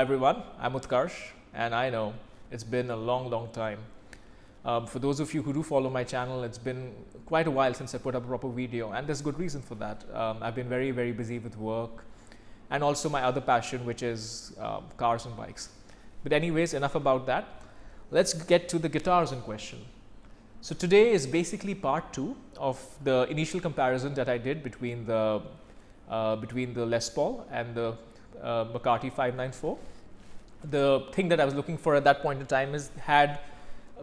everyone, I'm Utkarsh, and I know it's been a long time. For those of you who do follow my channel, it's been quite a while since I put up a proper video, and there's good reason for that. I've been very busy with work and also my other passion, which is cars and bikes. But anyways, enough about that. Let's get to the guitars in question. So today is basically part 2 of the initial comparison that I did between the Les Paul and the McCarty 594. The thing that I was looking for at that point in time is, had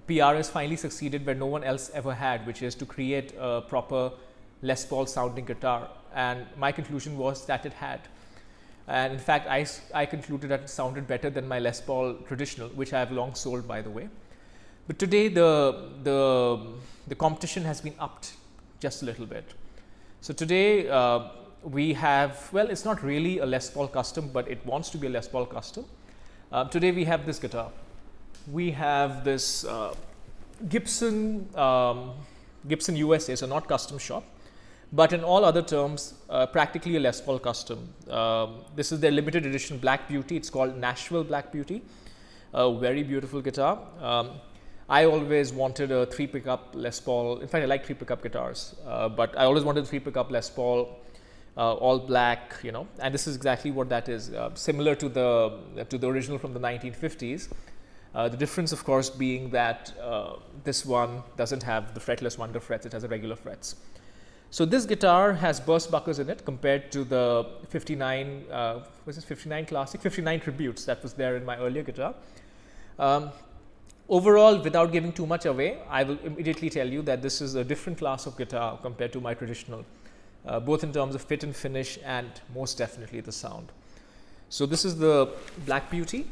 PRS finally succeeded where no one else ever had, which is to create a proper Les Paul sounding guitar, and my conclusion was that it had. And in fact, I concluded that it sounded better than my Les Paul traditional, which I have long sold, by the way. But today the competition has been upped just a little bit. So today we have, well, it's not really a Les Paul custom, but it wants to be a Les Paul custom. Today we have this guitar. We have this Gibson USA, so not custom shop, but in all other terms, practically a Les Paul custom. This is their limited edition Black Beauty. It's called Nashville Black Beauty. A very beautiful guitar. I always wanted a 3-pickup Les Paul. In fact, I like 3-pickup guitars, but I always wanted a 3-pickup Les Paul, all black, you know, and this is exactly what that is. Similar to the original from the 1950s. The difference, of course, being that this one doesn't have the fretless wonder frets; it has the regular frets. So this guitar has burst buckers in it compared to the 59, was it 59 Classic, 59 Tributes that was there in my earlier guitar. Overall, without giving too much away, I will immediately tell you that this is a different class of guitar compared to my traditional, both in terms of fit and finish, and most definitely the sound. So this is the Black Beauty,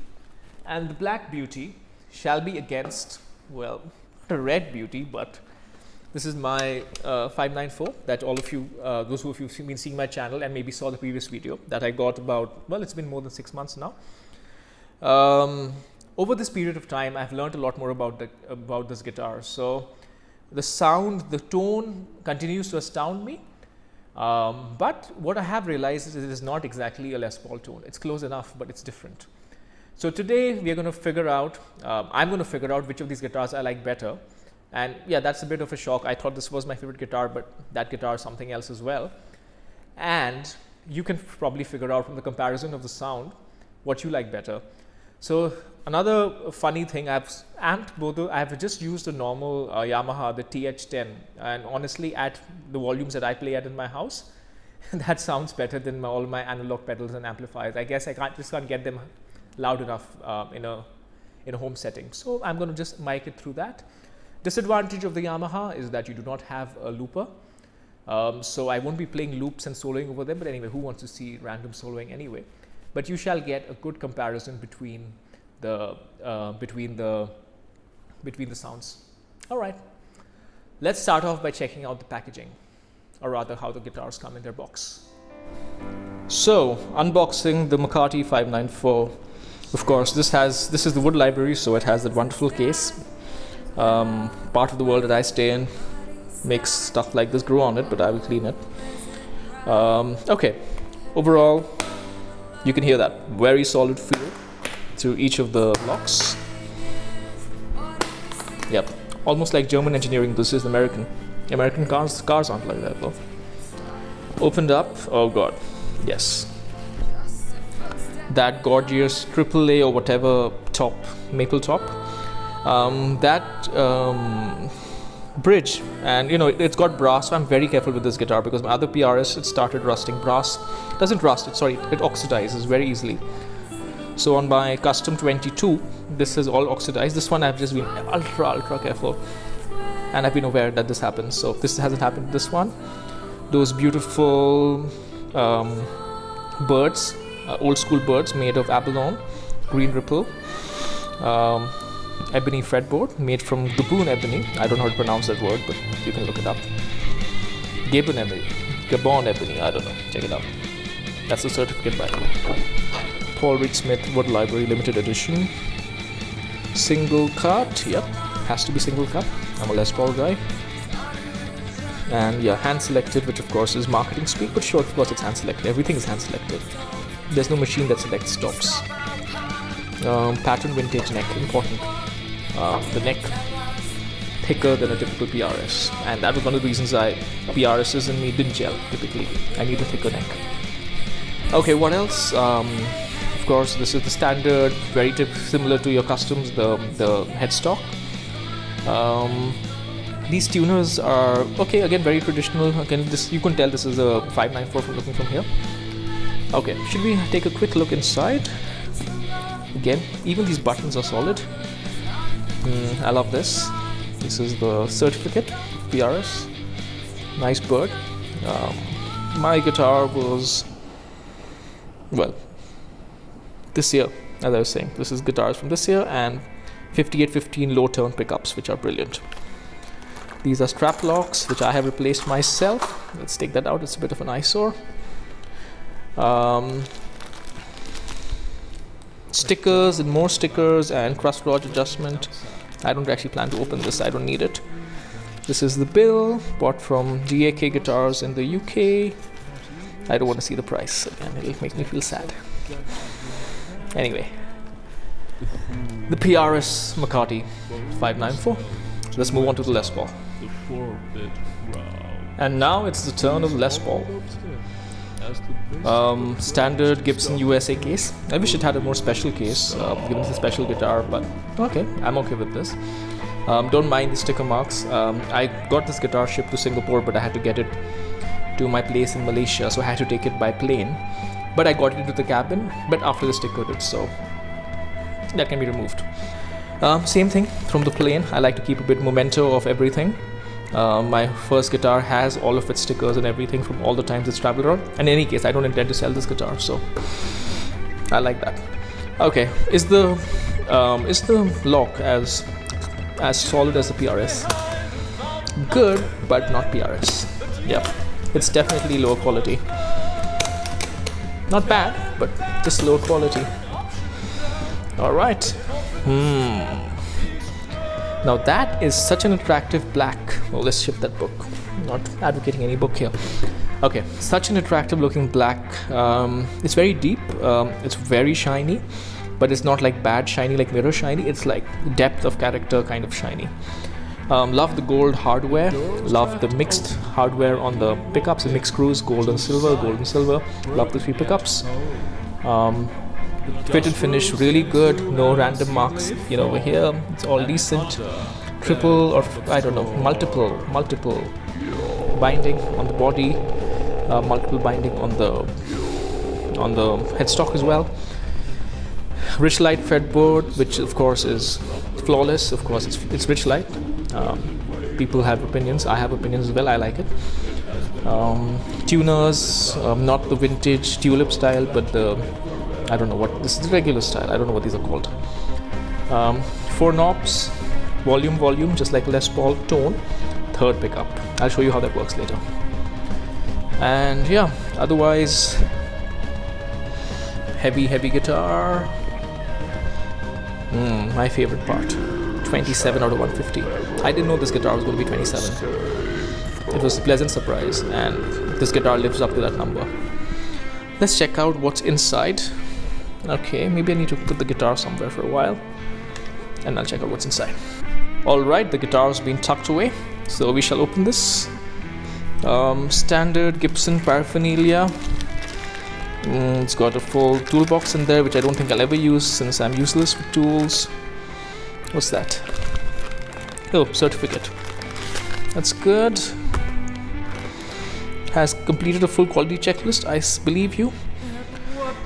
and the Black Beauty shall be against, well, not a Red Beauty, but this is my 594 that all of you, those who have been seeing my channel and maybe saw the previous video, that I got about, well, it's been more than 6 months now. Over this period of time, I've learned a lot more about this guitar. So the sound, the tone continues to astound me. But what I have realized is it is not exactly a Les Paul tone. It's close enough, but it's different. So today we are going to figure out, I'm going to figure out which of these guitars I like better. And yeah, that's a bit of a shock. I thought this was my favorite guitar, but that guitar is something else as well. And you can probably figure out from the comparison of the sound what you like better. So another funny thing, I've just used a normal Yamaha, the TH10, and honestly, at the volumes that I play at in my house, that sounds better than all my analog pedals and amplifiers. I guess I just can't get them loud enough in a home setting. So I'm going to just mic it through that. Disadvantage of the Yamaha is that you do not have a looper. So I won't be playing loops and soloing over them, but anyway, who wants to see random soloing anyway? But you shall get a good comparison between the sounds. All right, let's start off by checking out the packaging, or rather how the guitars come in their box. So unboxing the McCarty 594. Of course, this is the wood library, so it has that wonderful case. Part of the world that I stay in makes stuff like this grow on it, but I will clean it. Okay, overall, you can hear that very solid feel through each of the blocks. Yep, almost like German engineering. This is American. American cars aren't like that though. Opened up, oh god, yes. That gorgeous AAA or whatever top, maple top. Bridge, and you know, it's got brass, so I'm very careful with this guitar because my other PRS, it started rusting. Brass doesn't rust, it oxidizes very easily. So on my custom 22, this is all oxidized. This one I've just been ultra careful, and I've been aware that this happens. So if this hasn't happened to this one, those beautiful birds, old school birds made of abalone, green ripple, ebony fretboard made from Gabon ebony. I don't know how to pronounce that word, but you can look it up. Gabon ebony, I don't know, check it out. That's the certificate, by the way. Paul Reed Smith Wood Library Limited Edition. Singlecut, yep, has to be Singlecut. I'm a Les Paul guy. And yeah, hand selected, which of course is marketing speak, but sure, of course it's hand selected. Everything is hand selected. There's no machine that selects stops. pattern vintage neck, important. The neck thicker than a typical PRS, and that was one of the reasons PRSs and me didn't gel typically. I need a thicker neck. Okay, what else? Of course, this is the standard, very similar to your customs, the headstock. These tuners are okay, again very traditional. Again, this, you can tell this is a 594 from looking from here. Okay, should we take a quick look inside? Again, even these buttons are solid. I love this. This is the certificate, PRS. Nice bird. My guitar was, well, this year, as I was saying. This is guitars from this year, and 5815 low turn pickups, which are brilliant. These are strap locks, which I have replaced myself. Let's take that out, it's a bit of an eyesore. Stickers and more stickers and crust rod adjustment. I don't actually plan to open this, I don't need it. This is the bill, bought from GAK Guitars in the UK. I don't want to see the price again, it'll make me feel sad. Anyway, the PRS McCarty 594. Let's move on to the Les Paul. And now it's the turn of the Les Paul. Standard Gibson USA case. I wish it had a more special case, given it's a special guitar, but okay, I'm okay with this. Don't mind the sticker marks. I got this guitar shipped to Singapore, but I had to get it to my place in Malaysia, so I had to take it by plane. But I got it into the cabin, but after the sticker did, so that can be removed. Same thing from the plane. I like to keep a bit memento of everything. My first guitar has all of its stickers and everything from all the times it's traveled around. And in any case, I don't intend to sell this guitar, so I like that. Okay, is the lock as solid as the PRS? Good, but not PRS. Yeah, it's definitely lower quality. Not bad, but just lower quality. All right. Now that is such an attractive black. Well, let's shift that book. I'm not advocating any book here. Okay, such an attractive looking black. It's very deep. It's very shiny, but it's not like bad shiny, like mirror shiny. It's like depth of character kind of shiny. Love the gold hardware. Love the mixed hardware on the pickups, the mixed screws, gold and silver, gold and silver. Love the 3 pickups. Fit and finish really good, no random marks, over here. It's all decent. Triple or I don't know, multiple binding on the body, multiple binding on the headstock as well. Richlite Fretboard, which of course is flawless. Of course, it's Richlite. People have opinions. I have opinions as well. I like it. Tuners, not the vintage tulip style, but I don't know what this is, the regular style. I don't know what these are called. 4 knobs, volume, just like Les Paul. Tone, 3rd pickup. I'll show you how that works later. And yeah, otherwise, heavy guitar. My favorite part. 27 out of 150. I didn't know this guitar was going to be 27. It was a pleasant surprise, and this guitar lives up to that number. Let's check out what's inside. Okay, maybe I need to put the guitar somewhere for a while, and I'll check out what's inside. Alright, the guitar's been tucked away, so we shall open this. Standard Gibson paraphernalia. It's got a full toolbox in there, which I don't think I'll ever use since I'm useless with tools. What's that? Oh, certificate. That's good. Has completed a full quality checklist, I believe you.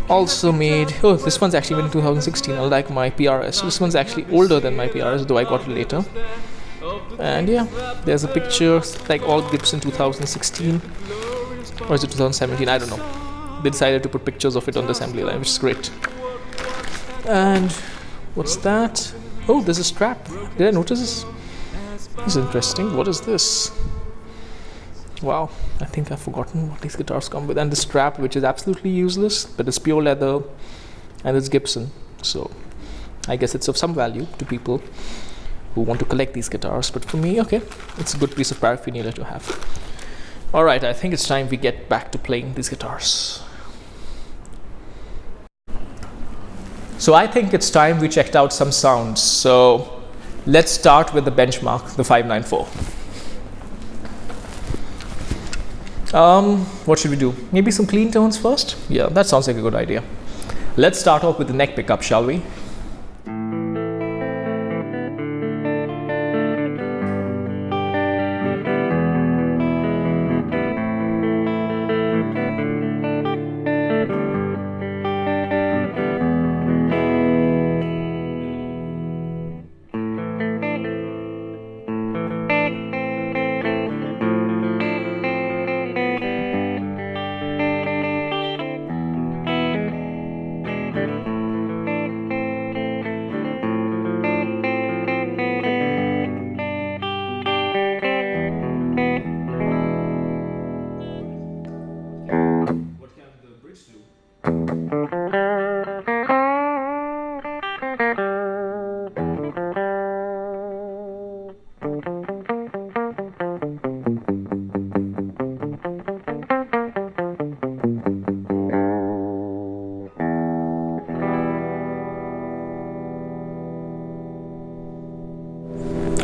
Also made, this one's actually made in 2016, unlike my PRS. So this one's actually older than my PRS, though I got it later. And yeah, there's a picture, like all Gibson 2016, or is it 2017? I don't know. They decided to put pictures of it on the assembly line, which is great. And what's that? Oh, there's a strap. Did I notice this? This is interesting. What is this? Wow, I think I've forgotten what these guitars come with. And the strap, which is absolutely useless, but it's pure leather and it's Gibson. So I guess it's of some value to people who want to collect these guitars. But for me, okay, it's a good piece of paraphernalia to have. Alright, I think it's time we get back to playing these guitars. So I think it's time we checked out some sounds. So let's start with the benchmark, the 594. What should we do? Maybe some clean tones first? Yeah, that sounds like a good idea. Let's start off with the neck pickup, shall we?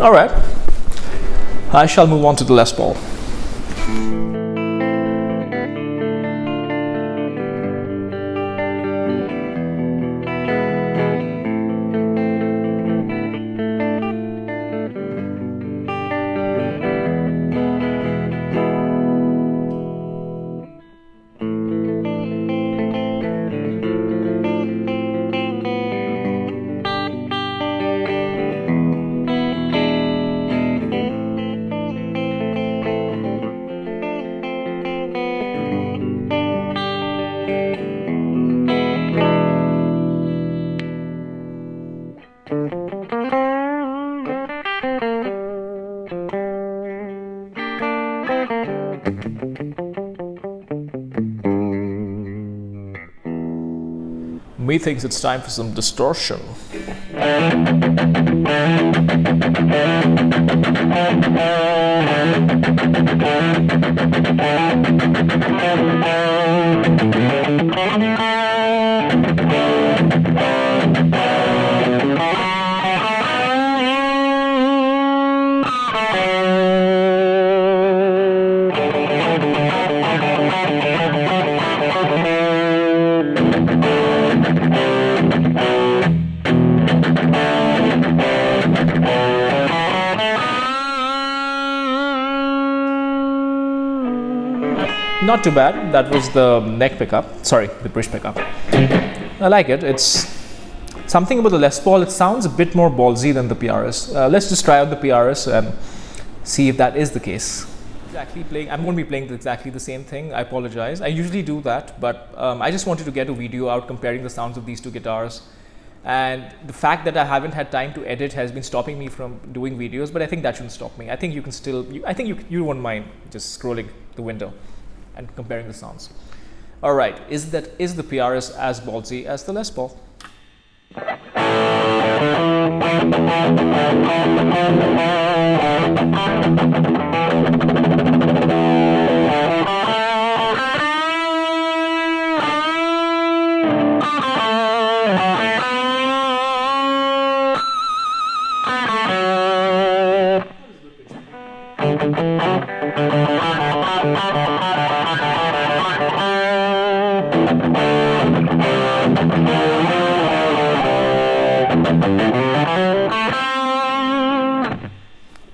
All right, I shall move on to the Les Paul. Me thinks it's time for some distortion. Not too bad. That was the neck pickup. Sorry, the bridge pickup. I like it. It's something about the Les Paul. It sounds a bit more ballsy than the PRS. Let's just try out the PRS and see if that is the case. I'm going to be playing exactly the same thing. I apologize. I usually do that, but I just wanted to get a video out comparing the sounds of these two guitars. And the fact that I haven't had time to edit has been stopping me from doing videos, but I think that shouldn't stop me. I think you can still, I think you won't mind just scrolling the window and comparing the sounds. All right, is the PRS as ballsy as the Les Paul?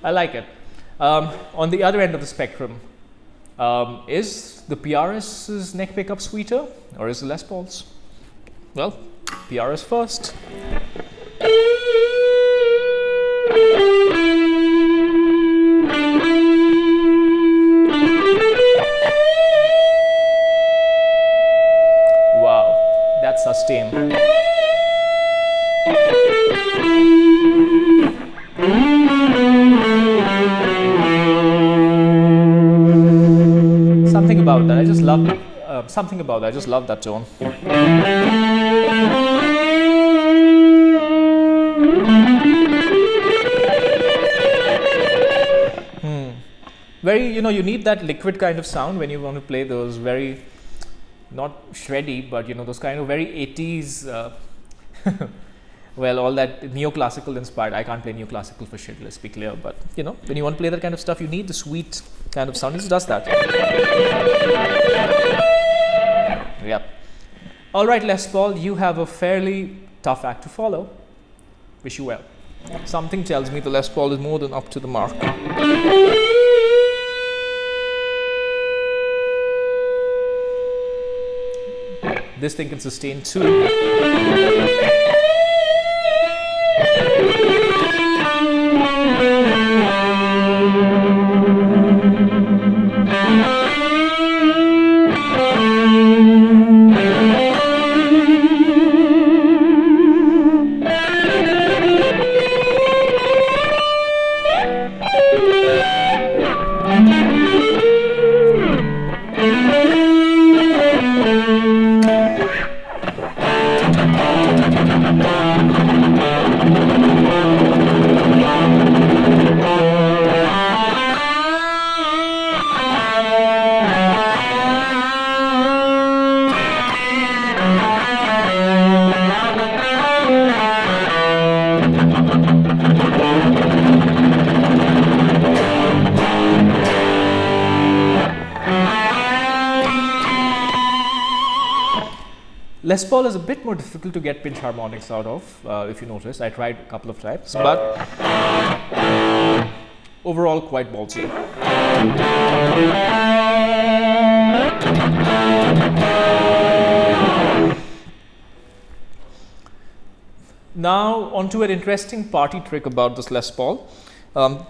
I like it. On the other end of the spectrum, is the PRS's neck pickup sweeter or is the Les Paul's? Well, PRS first. Wow, that's sustained. Something about that, I just love something about that. I just love that tone. Very, you need that liquid kind of sound when you want to play those very, not shreddy, but those kind of very 80s Well, all that neoclassical inspired. I can't play neoclassical for shit, let's be clear. But you know, when you want to play that kind of stuff, you need the sweet kind of sound. It does that. Yep. All right, Les Paul, you have a fairly tough act to follow. Wish you well. Something tells me the Les Paul is more than up to the mark. This thing can sustain too. Les Paul is a bit more difficult to get pinch harmonics out of, if you notice. I tried a couple of times, but overall quite ballsy. Now onto an interesting party trick about this Les Paul.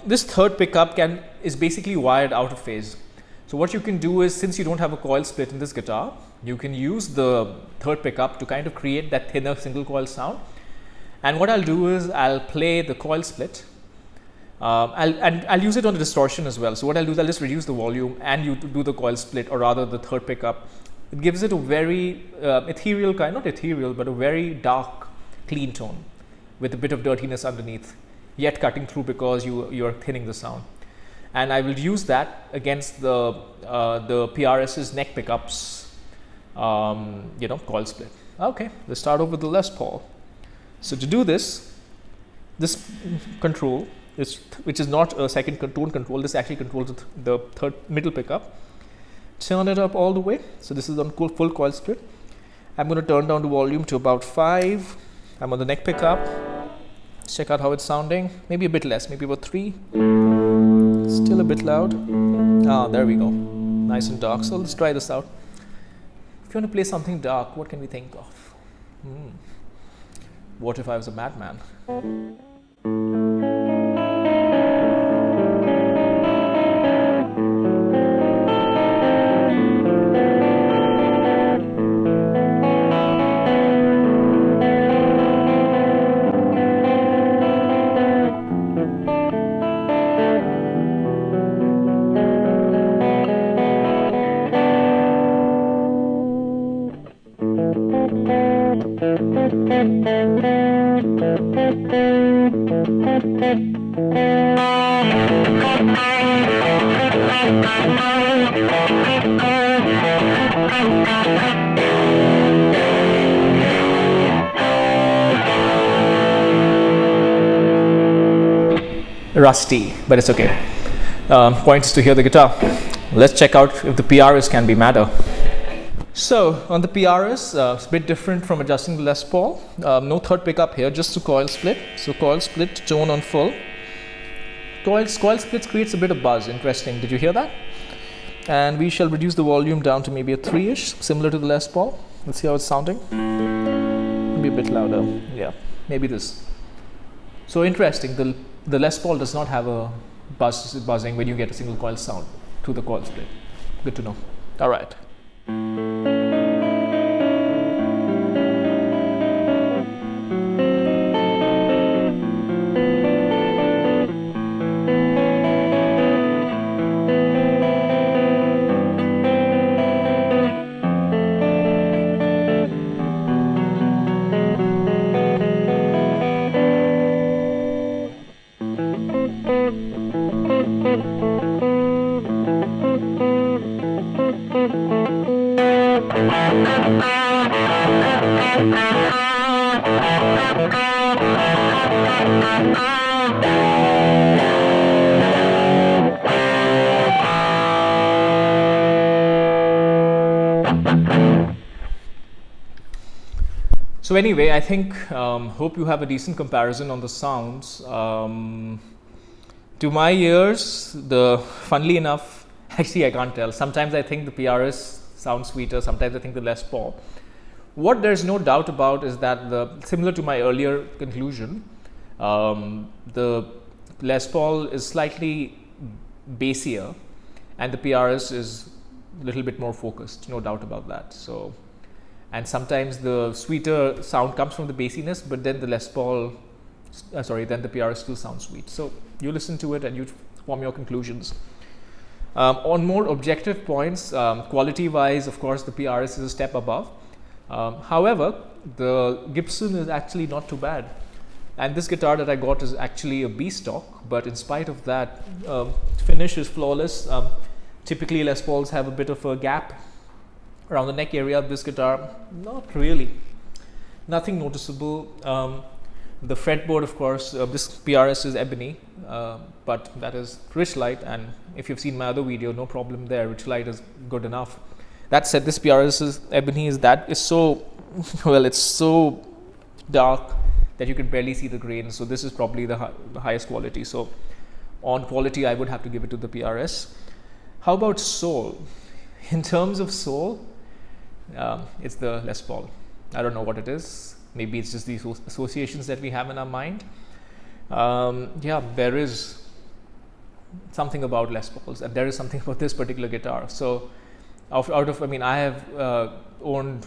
This third pickup is basically wired out of phase. So what you can do is, since you don't have a coil split in this guitar, you can use the third pickup to kind of create that thinner single coil sound. And what I'll do is I'll play the coil split. I'll use it on the distortion as well. So what I'll do is I'll just reduce the volume and you do the coil split, or rather the third pickup. It gives it a very ethereal kind, not ethereal, but a very dark, clean tone with a bit of dirtiness underneath, yet cutting through because you're thinning the sound. And I will use that against the PRS's neck pickups, coil split. Okay, let's start off with the Les Paul. So to do this control, which is not a second tone control, this actually controls the third middle pickup. Turn it up all the way. So this is on full coil split. I'm going to turn down the volume to about 5. I'm on the neck pickup. Let's check out how it's sounding. Maybe a bit less, maybe about 3. Still a bit loud. Ah, there we go. Nice and dark. So let's try this out. If you want to play something dark, what can we think of? What if I was a madman? Rusty, but it's okay. Point is to hear the guitar. Let's check out if the PRS can be madder. So on the PRS, it's a bit different from adjusting the Les Paul. No third pickup here, just a coil split. So coil split, tone on full. Coil splits creates a bit of buzz. Interesting. Did you hear that? And we shall reduce the volume down to maybe a 3-ish, similar to the Les Paul. Let's see how it's sounding. Maybe a bit louder. Yeah, maybe this. So interesting. The Les Paul does not have a buzzing when you get a single coil sound through the coil split. Good to know. All right. So anyway, I think, hope you have a decent comparison on the sounds. To my ears, funnily enough, actually I can't tell. Sometimes I think the PRS sounds sweeter, sometimes I think the Les Paul. What there's no doubt about is that similar to my earlier conclusion, the Les Paul is slightly bassier and the PRS is a little bit more focused, no doubt about that. So, and sometimes the sweeter sound comes from the bassiness, but then the Les Paul, then the PRS still sounds sweet. So you listen to it and you form your conclusions. On more objective points, quality wise, of course, the PRS is a step above. However, the Gibson is actually not too bad. And this guitar that I got is actually a B stock, but in spite of that, finish is flawless. Typically Les Pauls have a bit of a gap around the neck area. This guitar, not really, nothing noticeable. The fretboard, of course, this PRS is ebony, but that is Richlite, and if you've seen my other video, no problem there. Richlite is good enough. That said, this PRS is ebony is so well, it's so dark that you can barely see the grain. So this is probably the highest quality. So on quality, I would have to give it to the PRS. How about soul? In terms of soul, it's the Les Paul. I don't know what it is. Maybe it's just these associations that we have in our mind. Yeah, there is something about Les Pauls, and there is something about this particular guitar. So I have owned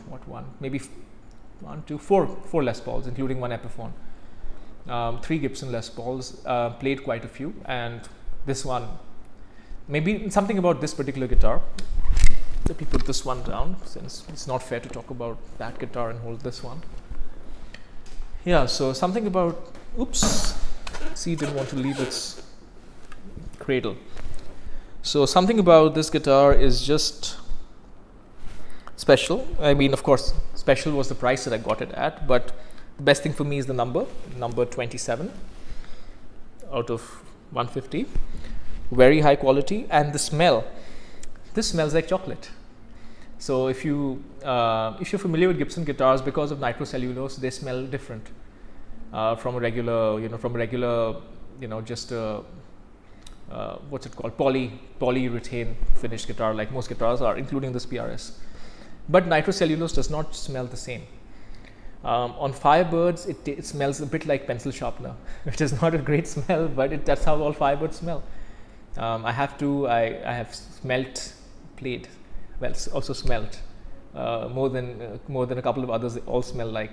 four Les Pauls, including one Epiphone, 3 Gibson Les Pauls, played quite a few, and this one, maybe something about this particular guitar. Let me put this one down, since it's not fair to talk about that guitar and hold this one. Yeah, so something about, oops, C didn't want to leave its cradle. So something about this guitar is just special. I mean, of course, special was the price that I got it at, but the best thing for me is the number 27 out of 150. Very high quality, and the smell. This smells like chocolate. So if you're familiar with Gibson guitars, because of nitrocellulose, they smell different from a regular, just what's it called, polyurethane finished guitar, like most guitars are, including this PRS. But nitrocellulose does not smell the same. On Firebirds, it smells a bit like pencil sharpener, which is not a great smell, but that's how all Firebirds smell. I have played, well, also smelt more than a couple of others. They all smell like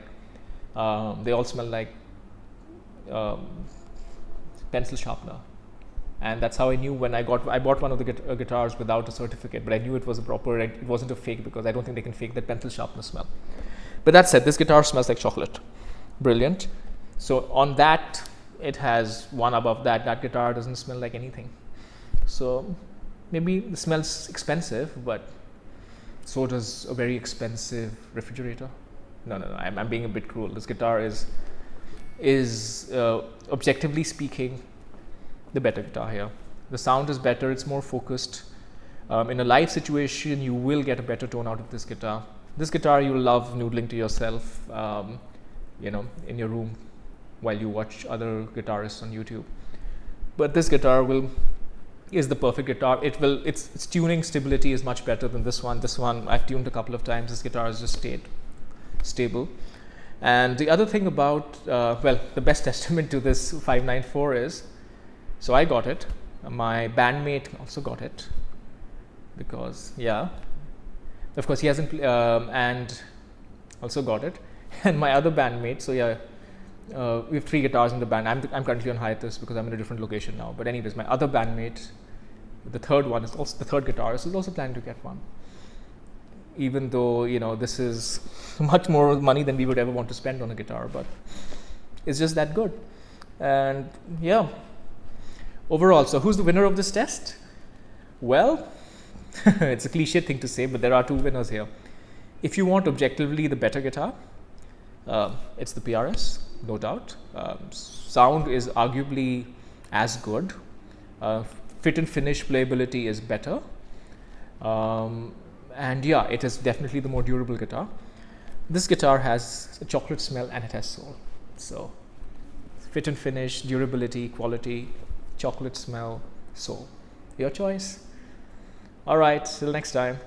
pencil sharpener, and that's how I knew when I bought one of the guitars without a certificate, but I knew it was a proper. It wasn't a fake, because I don't think they can fake that pencil sharpener smell. But that said, this guitar smells like chocolate. Brilliant. So on that, it has one above that. That guitar doesn't smell like anything. So maybe it smells expensive, but so does a very expensive refrigerator. No, I'm being a bit cruel. This guitar is objectively speaking the better guitar here. The sound is better. It's more focused. In a live situation, you will get a better tone out of this guitar. This guitar you'll love noodling to yourself, in your room while you watch other guitarists on YouTube. But this guitar is the perfect guitar. Its tuning stability is much better than this one. This one I've tuned a couple of times. This guitar has just stayed stable. And the other thing about, the best testament to this 594 is, so I got it. My bandmate also got it, because of course he hasn't, and also got it. And my other bandmate, so we have 3 guitars in the band. I'm currently on hiatus because I'm in a different location now. But anyways, my other bandmate, the third guitarist, is also planning to get one. Even though this is much more money than we would ever want to spend on a guitar, but it's just that good. And overall, so who's the winner of this test? Well, it's a cliche thing to say, but there are 2 winners here. If you want objectively the better guitar, It's the PRS, no doubt. Sound is arguably as good. Fit and finish playability is better. And yeah, it is definitely the more durable guitar. This guitar has a chocolate smell and it has soul. So fit and finish, durability, quality, chocolate smell, soul. Your choice. All right, till next time.